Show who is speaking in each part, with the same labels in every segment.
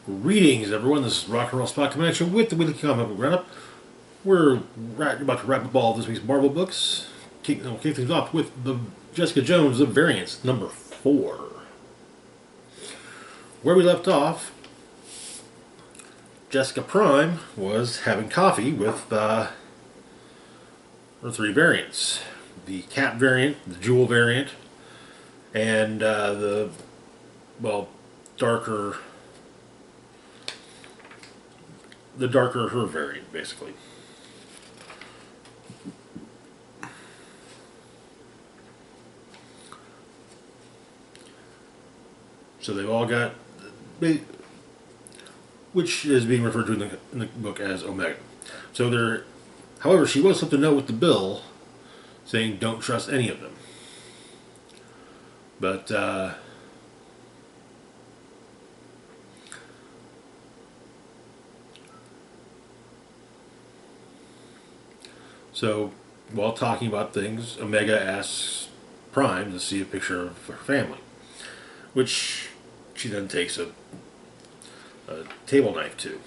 Speaker 1: Greetings, everyone. This is Rock and Roll Spot Connection with the Weekly Comic Book Roundup. We're about to wrap up all of this week's Marvel books. We'll kick things off with the Jessica Jones, The Variants, number 4. Where we left off, Jessica Prime was having coffee with her 3 variants. The Cap variant, the Jewel variant, and darker... the darker her variant, basically. So they've all got, which is being referred to in the book as Omega. So they're, however, she was left a note with the bill saying don't trust any of them. But so while talking about things, Omega asks Prime to see a picture of her family, which she then takes a table knife to.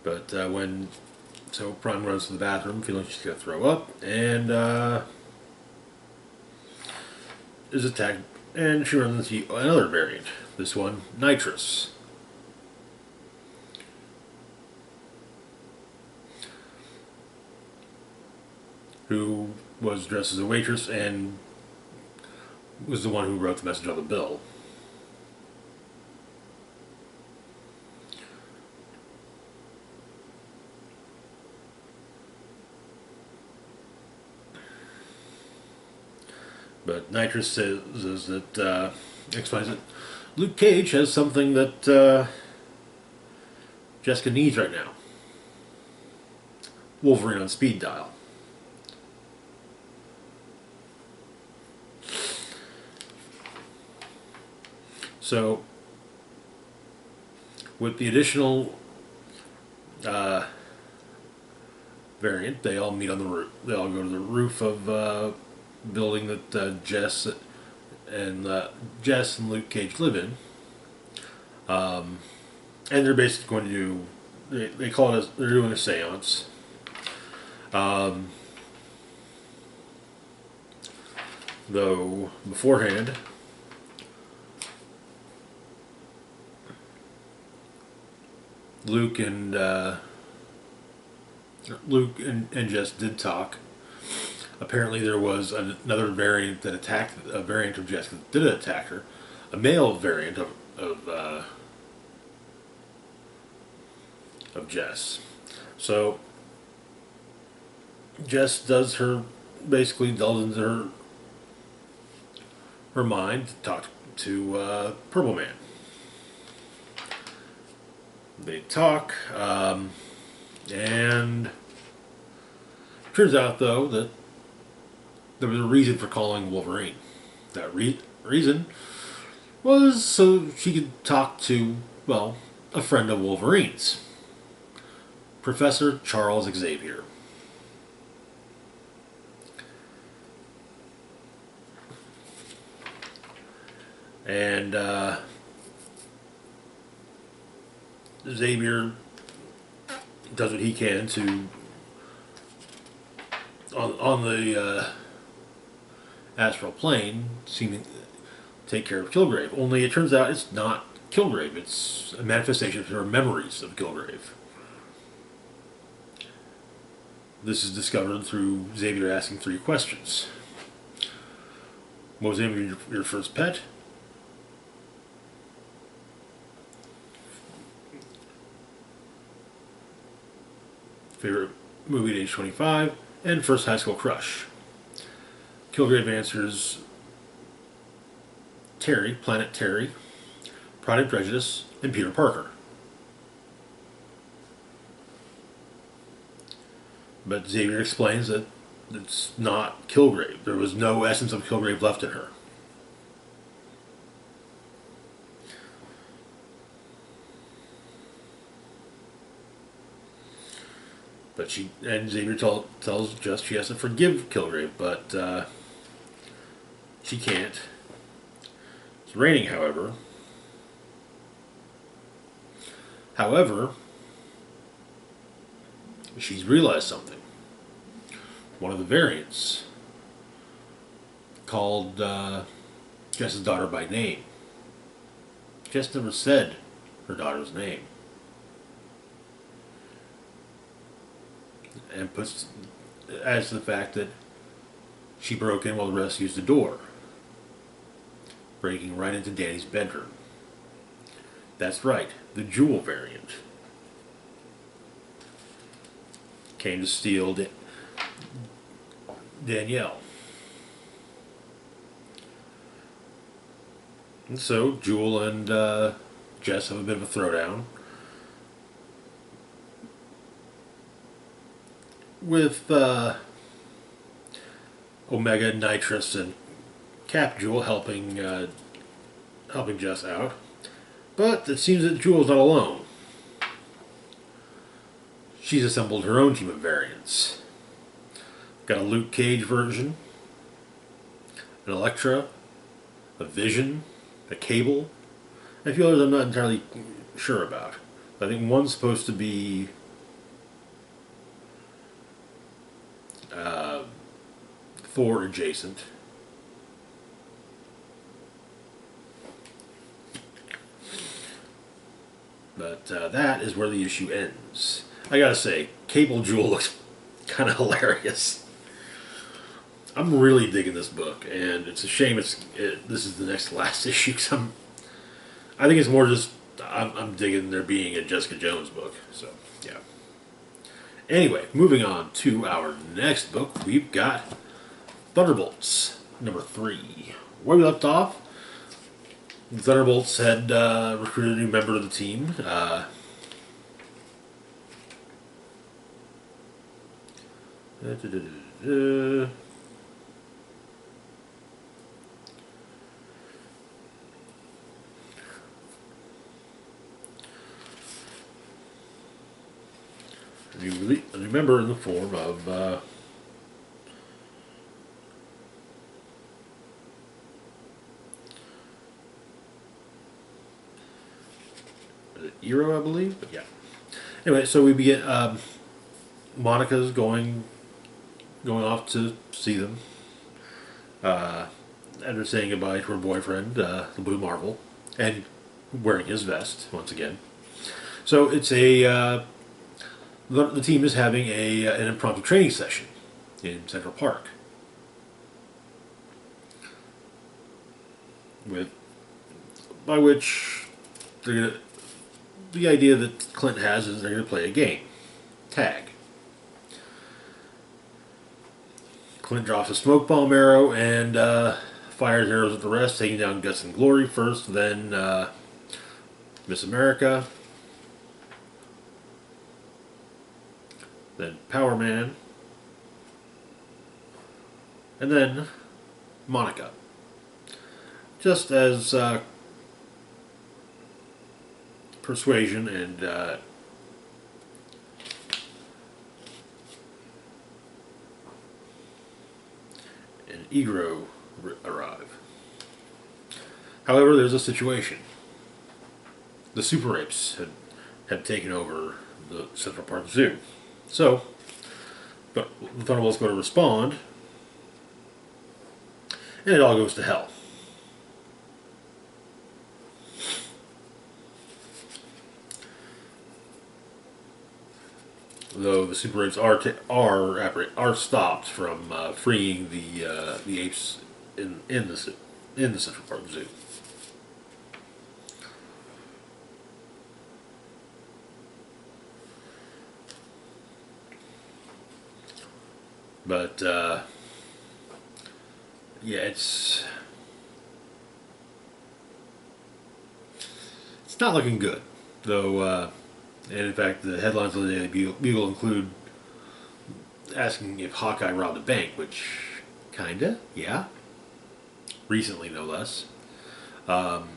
Speaker 1: But so Prime runs to the bathroom feeling she's going to throw up, and is attacked, and she runs into another variant, this one, Nitrous. Who was dressed as a waitress and was the one who wrote the message on the bill. But Nitrous says that, explains that Luke Cage has something that Jessica needs right now. Wolverine on speed dial. So, with the additional variant, they all meet on the roof. They all go to the roof of building that Jess and Luke Cage live in, and they're basically going to do. They call it they're doing a séance. Though beforehand, Luke and Jess did talk. Apparently there was another variant that attacked, a variant of Jessica that did attack her, a male variant of Jess. So Jess does basically delves into her mind to talk to Purple Man. They talk, and turns out though that there was a reason for calling Wolverine. That reason was so she could talk to, well, a friend of Wolverine's, Professor Charles Xavier. And Xavier does what he can to on the astral plane, seeming take care of Kilgrave. Only it turns out it's not Kilgrave; it's a manifestation of her memories of Kilgrave. This is discovered through Xavier asking 3 questions. What was the name of your first pet? Favorite movie at age 25, and first high school crush. Kilgrave answers Terry, Planet Terry, Pride and Prejudice, and Peter Parker. But Xavier explains that it's not Kilgrave. There was no essence of Kilgrave left in her. but Xavier tells Jess she has to forgive Kilgrave, but she can't. It's raining, however. However, she's realized something. One of the variants called Jess's daughter by name. Jess never said her daughter's name. And adds to the fact that she broke in while the rest used the door, breaking right into Danny's bedroom. That's right, the Jewel variant came to steal Danielle. And so Jewel and Jess have a bit of a throwdown with Omega, Nitrous, and Cap Jewel helping Jess out. But it seems that Jewel's not alone. She's assembled her own team of variants. Got a Luke Cage version, an Elektra, a Vision, a Cable, and a few others I'm not entirely sure about. I think one's supposed to be Thor adjacent. But that is where the issue ends. I gotta say, Cable Jewel looks kind of hilarious. I'm really digging this book, and it's a shame this is the next last issue. I think it's more just I'm digging there being a Jessica Jones book. So yeah. Anyway, moving on to our next book, we've got Thunderbolts number 3. Where we left off, the Thunderbolts had recruited a new member of the team. A new member in the form of Eero, I believe. But yeah. Anyway, so we begin. Monica's going off to see them. After saying goodbye to her boyfriend, the Blue Marvel, and wearing his vest once again. So it's the team is having an impromptu training session in Central Park by which the idea that Clint has is they're going to play a game, tag. Clint drops a smoke bomb arrow and fires arrows at the rest, taking down Guts and Glory first, then Miss America, then Power Man, and then Monica. Just as Persuasion and Egro arrive. However, there's a situation. The Super Apes had taken over the Central Park Zoo. So, but the Thunderbolts go to respond, and it all goes to hell. Though the Super Apes are stopped from freeing the apes in the Central Park Zoo. But yeah, it's not looking good, though. And in fact, the headlines of the Daily Bugle include asking if Hawkeye robbed a bank, which kinda, yeah. Recently, no less. But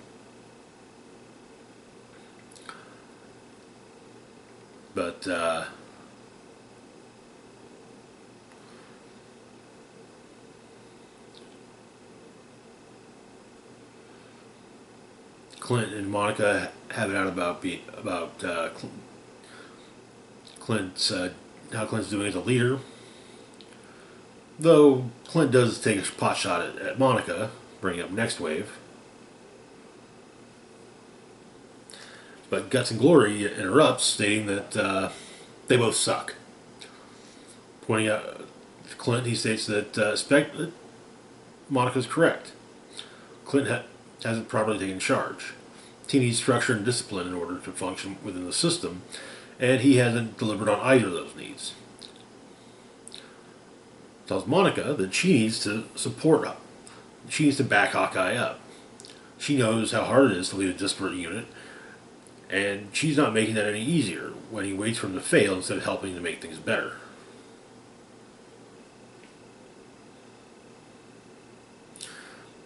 Speaker 1: Clint and Monica have it out about Clint's how Clint's doing as a leader. Though Clint does take a pot shot at Monica, bringing up Next Wave. But Guts and Glory interrupts, stating that they both suck. Pointing out Clint, he states that Monica's correct. Clint hasn't properly taken charge. He needs structure and discipline in order to function within the system, and he hasn't delivered on either of those needs. Tells Monica that she needs to support up. She needs to back Hawkeye up. She knows how hard it is to lead a disparate unit, and she's not making that any easier when he waits for him to fail instead of helping to make things better.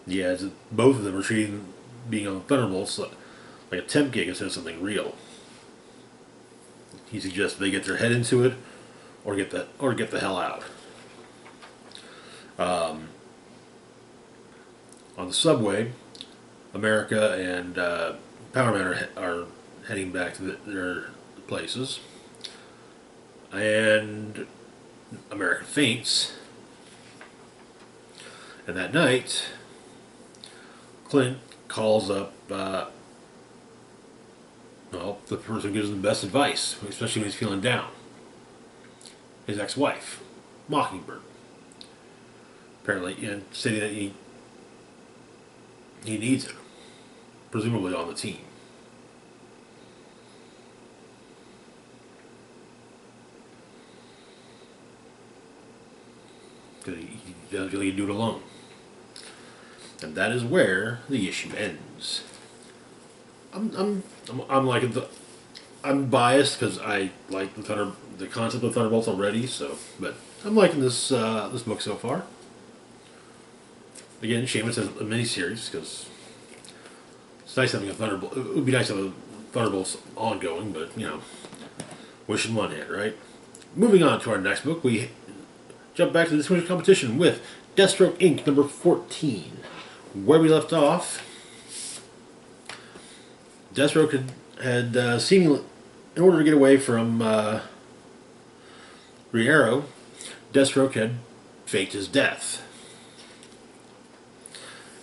Speaker 1: Yeah, both of them are treating being on the Thunderbolts like a temp gig instead of something real. He suggests they get their head into it, or get the hell out. On the subway, America and Power Man are heading back to their places, and America faints. And that night, Clint calls up the person who gives him the best advice, especially when he's feeling down. His ex-wife, Mockingbird. Apparently, stating that he needs her, presumably on the team. Because he doesn't feel he can do it alone. And that is where the issue ends. I'm biased because I like the concept of Thunderbolts already. But I'm liking this book so far. Again, Seamus has a miniseries because it's nice having a Thunderbolt. It would be nice to have a Thunderbolts ongoing, but wish in one hand, right? Moving on to our next book, we jump back to this week's competition with Deathstroke Inc. number 14. Where we left off, Deathstroke had seemingly, in order to get away from Riero, Deathstroke had faked his death.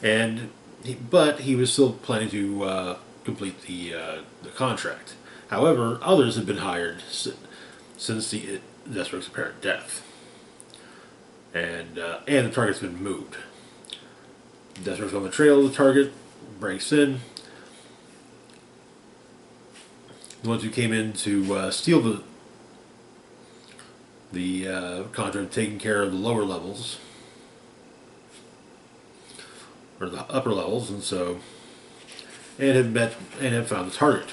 Speaker 1: But he was still planning to complete the contract. However, others had been hired since Deathstroke's apparent death, and the target's been moved. Deathstroke's on the trail of the target, breaks in. The ones who came in to steal the contract, taking care of the lower levels, or the upper levels, and had found the target.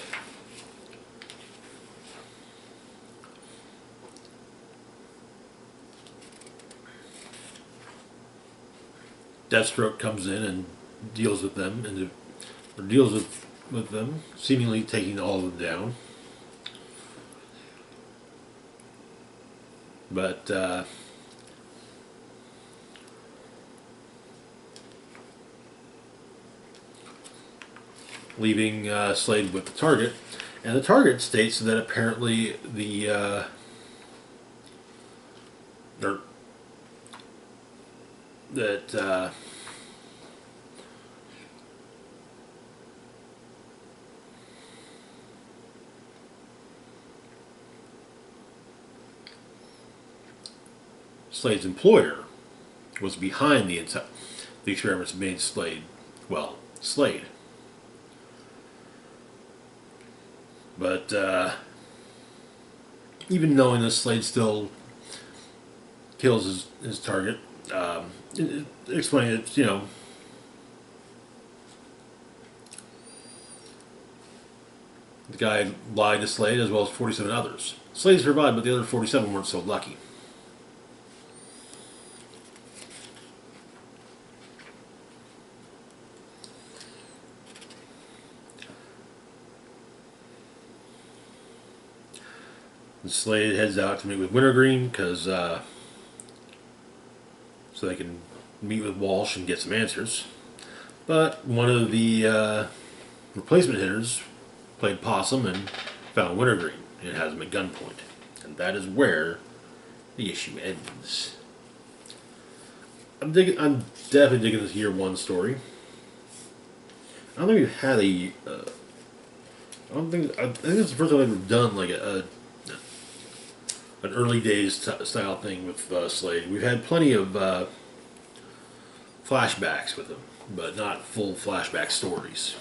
Speaker 1: Deathstroke comes in and deals with them, with them, seemingly taking all of them down. But leaving Slade with the target, and the target states that apparently Slade's employer was behind the experiments that made Slade. But even knowing this, Slade still kills his target, explaining that, the guy lied to Slade as well as 47 others. Slade survived, but the other 47 weren't so lucky. And Slade heads out to meet with Wintergreen so they can meet with Walsh and get some answers. But one of the replacement hitters played possum and found wintergreen and has them at gunpoint. And that is where the issue ends. I'm definitely digging this year one story. I don't think we've had a. I think it's the first time I've done like an early days style thing with Slade. We've had plenty of flashbacks with him, but not full flashback stories.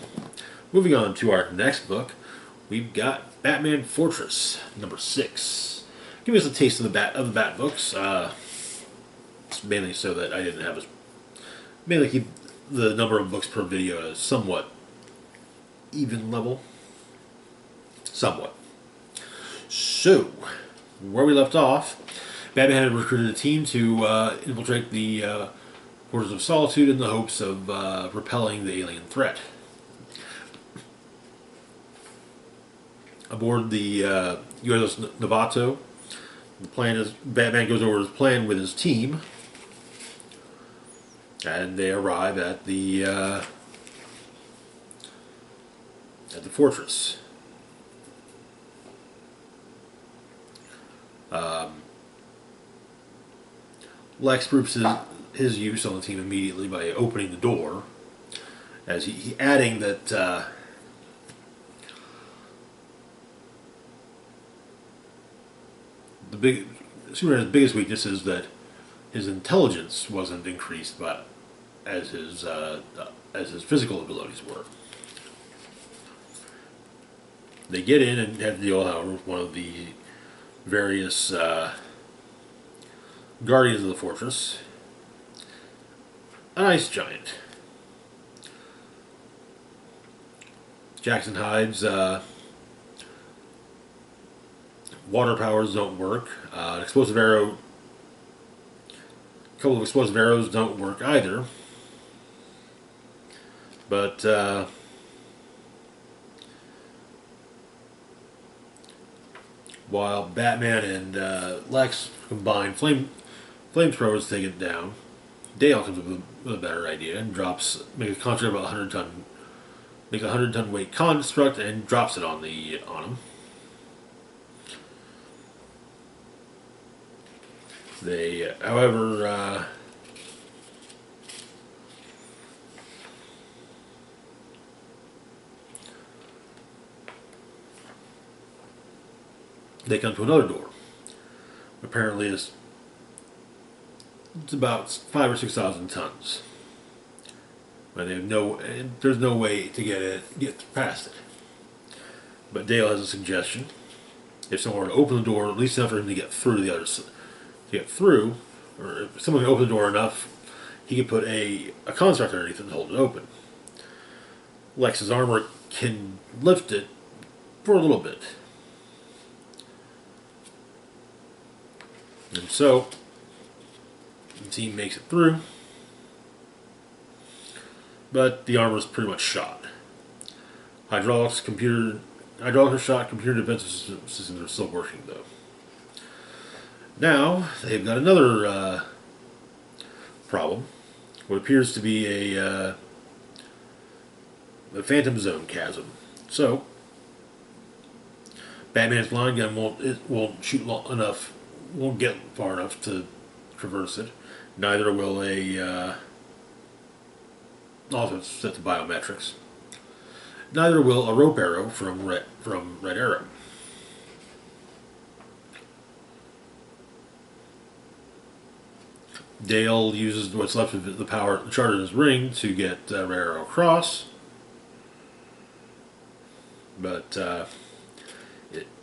Speaker 1: Moving on to our next book, we've got Batman Fortress #6. Give us a taste of the Bat books. It's mainly so that I didn't have mainly keep the number of books per video at a somewhat even level. Somewhat. So, where we left off, Batman had recruited a team to infiltrate the Fortress of Solitude in the hopes of repelling the alien threat. Aboard the USS Novato, the plan is Batman goes over his plan with his team, and they arrive at the fortress. Lex proves his use on the team immediately by opening the door, as he adding that Superman's biggest weakness is that his intelligence wasn't increased, but as his physical abilities were. They get in and have to deal, however, with one of the various guardians of the fortress, an ice giant. Jackson Hyde's water powers don't work. A couple of explosive arrows don't work either. But while Batman and Lex combine flamethrowers to take it down, Dale comes up with a better idea and makes a construct of makes a 100-ton weight construct and drops it on him. They, however, they come to another door. Apparently, it's about 5,000 or 6,000 tons, but there's no way to get past it. But Dale has a suggestion: if someone were to open the door, at least enough for him to get through to the other side. Or if someone can open the door enough, he can put a construct underneath it and hold it open. Lex's armor can lift it for a little bit. And so, the team makes it through, but the armor is pretty much shot. Hydraulics are shot, computer defensive systems are still working though. Now, they've got another problem. What appears to be a phantom zone chasm. So, Batman's line gun won't shoot enough, won't get far enough to traverse it. Neither will also set to biometrics. Neither will a rope arrow from Red Arrow. Dale uses what's left of the power charge in his ring to get Red Arrow across, but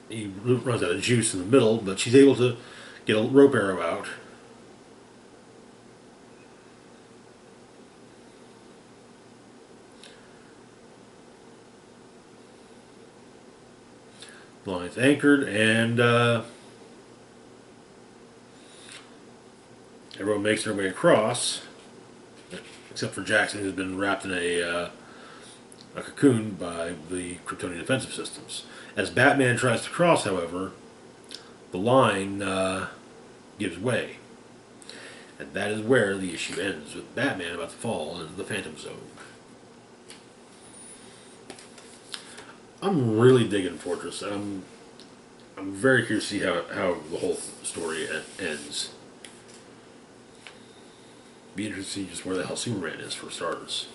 Speaker 1: he runs out of juice in the middle. But she's able to get a rope arrow out. The line's anchored, and everyone makes their way across, except for Jackson, who's been wrapped in a cocoon by the Kryptonian defensive systems. As Batman tries to cross, however, the line gives way. And that is where the issue ends, with Batman about to fall into the Phantom Zone. I'm really digging Fortress. I'm very curious to see how the whole story ends. Be interested to see just where the hell Superman is for starters.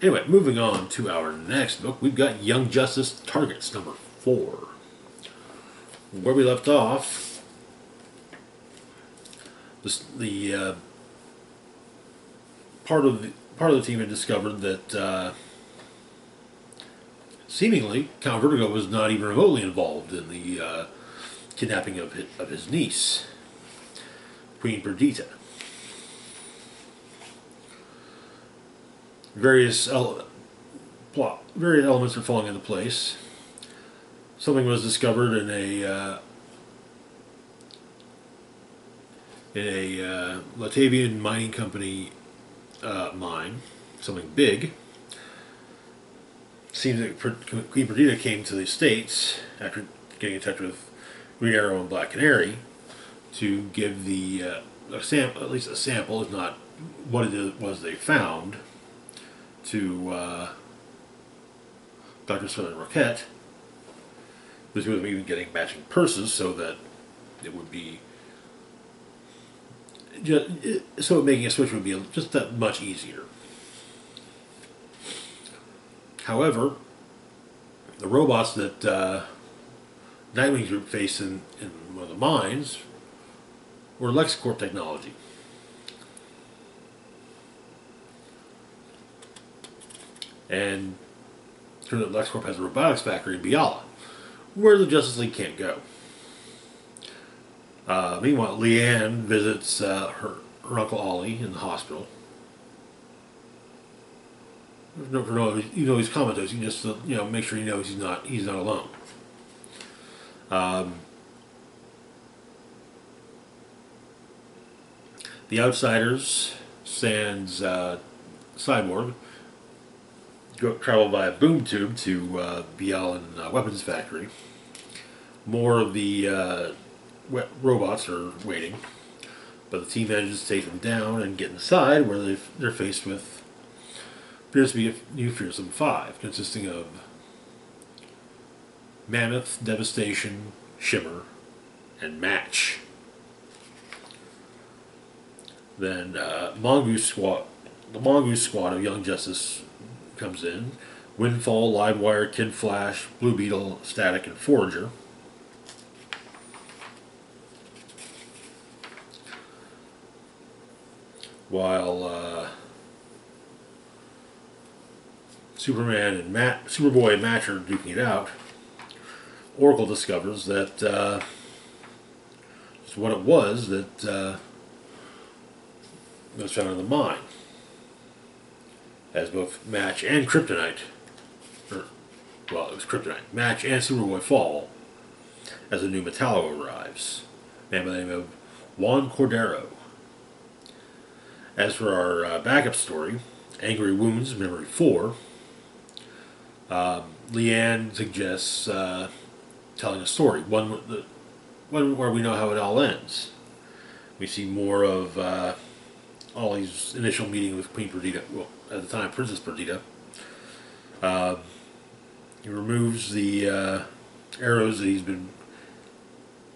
Speaker 1: Anyway, moving on to our next book, we've got Young Justice Targets number 4. Where we left off, the part of the team had discovered that seemingly Count Vertigo was not even remotely involved in the kidnapping of his niece, Queen Perdita. Various elements are falling into place. Something was discovered in a Latavian mining company mine. Something big. Seems that Queen Perdita came to the States after getting in touch with Green Arrow and Black Canary to give the at least a sample, if not what it was they found, to Dr. Southern Roquette. This was even getting matching purses so that it would be so making a switch would be just that much easier. However, the robots that Nightwing Group faced in one of the mines were LexCorp technology. And it turns out LexCorp has a robotics factory in Biala, where the Justice League can't go. Meanwhile, Leanne visits her Uncle Ollie in the hospital. You know he's comatose. You just make sure he knows he's not alone. The Outsiders, sans Cyborg, travel via boom tube to Bialan Weapons Factory. More of the robots are waiting, but the team manages to take them down and get inside, where they're faced with appears to be a new Fearsome Five, consisting of Mammoth, Devastation, Shimmer, and Match. Then the Mongoose Squad of Young Justice comes in. Windfall, Livewire, Kid Flash, Blue Beetle, Static, and Forager. While Superman and Superboy and Match are duking it out, Oracle discovers that it's what it was that was found in the mine, as both Match and Kryptonite, it was Kryptonite, Match and Superboy fall as a new Metallo arrives, a man by the name of Juan Cordero. As for our backup story, Angry Wounds, Memory 4, Leanne suggests telling a story, one where we know how it all ends. We see more of Ollie's initial meeting with Queen Perdita, well, at the time Princess Perdita. He removes the arrows that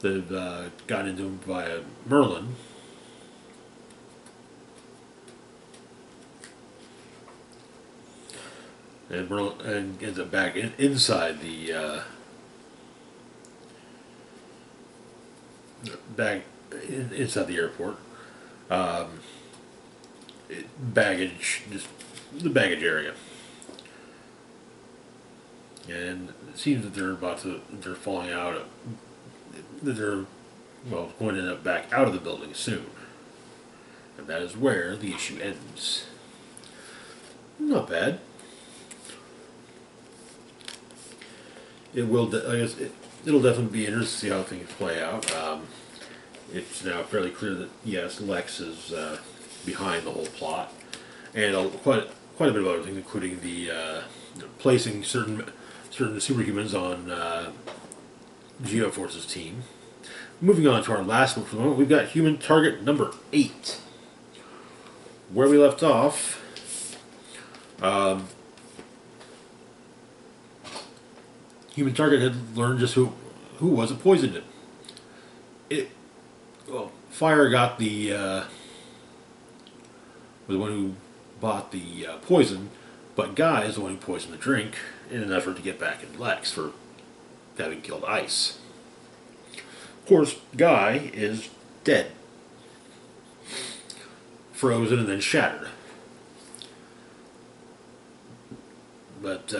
Speaker 1: have gotten into him via Merlin. And Merlin ends up back inside the inside the airport. The baggage area, and it seems that they're falling out. That they're going to end up back out of the building soon, and that is where the issue ends. Not bad. It'll definitely be interesting to see how things play out. It's now fairly clear that yes, Lex is behind the whole plot, and quite a bit of other things, including the placing certain superhumans on Geoforce's team. Moving on to our last book for the moment, we've got Human Target number 8. Where we left off, human target had learned just who was it poisoned him. Fire got the was the one who bought the poison, but Guy is the one who poisoned the drink in an effort to get back at Lex for having killed Ice. Of course, Guy is dead, frozen and then shattered. But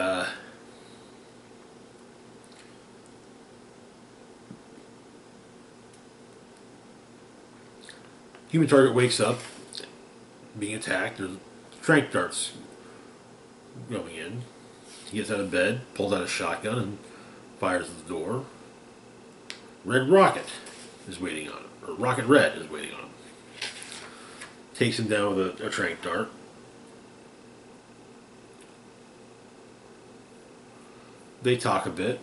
Speaker 1: human target wakes up, being attacked. There's trank darts going in. He gets out of bed, pulls out a shotgun, and fires at the door. Red Rocket is waiting on him, or Rocket Red is waiting on him. Takes him down with a trank dart. They talk a bit.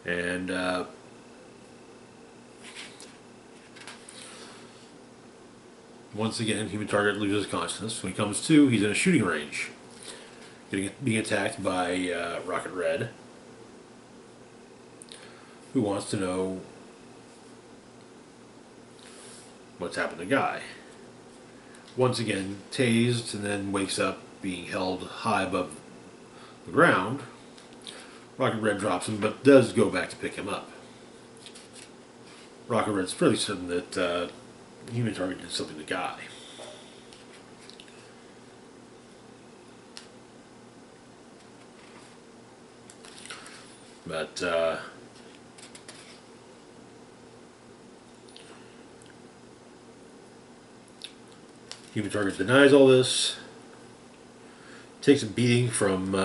Speaker 1: And once again, human target loses consciousness. When he comes to, he's in a shooting range, being attacked by Rocket Red, who wants to know what's happened to Guy. Once again, tased, and then wakes up being held high above the ground. Rocket Red drops him, but does go back to pick him up. Rocket Red's fairly certain that human target did something to Guy. But human target denies all this. Takes a beating from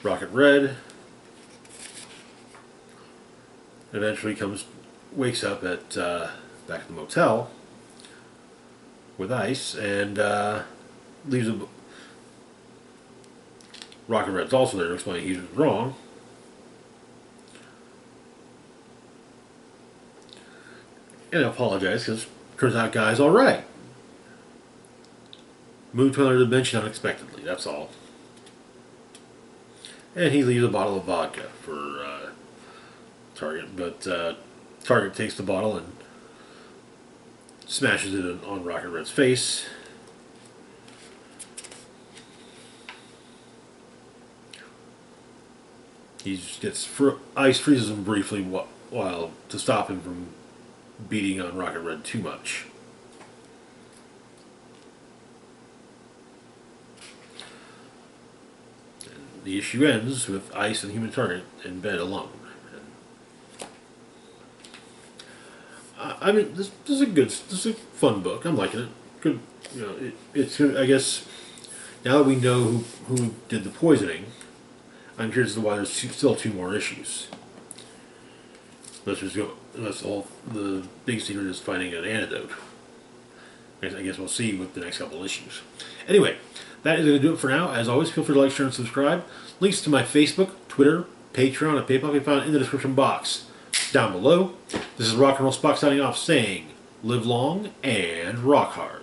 Speaker 1: Rocket Red. Eventually wakes up at back at the motel with Ice, and leaves a. Rocket Red's also there to explain he was wrong. And I apologize because turns out Guy's all right. Moved to another dimension unexpectedly. That's all. And he leaves a bottle of vodka for Target, but Target takes the bottle and smashes it on Rocket Red's face. He just gets Ice freezes him briefly while to stop him from beating on Rocket Red too much. And the issue ends with Ice and human target in bed alone. I mean, this is this is a fun book. I'm liking it. Good, you know, it's good. I guess now that we know who did the poisoning, I'm curious as to why there's still two more issues. Unless the big secret is finding an antidote. I guess we'll see with the next couple issues. Anyway, that is going to do it for now. As always, feel free to like, share, and subscribe. Links to my Facebook, Twitter, Patreon, and PayPal can be found in the description box down below. This is Rock and Roll Spock signing off, saying, live long and rock hard.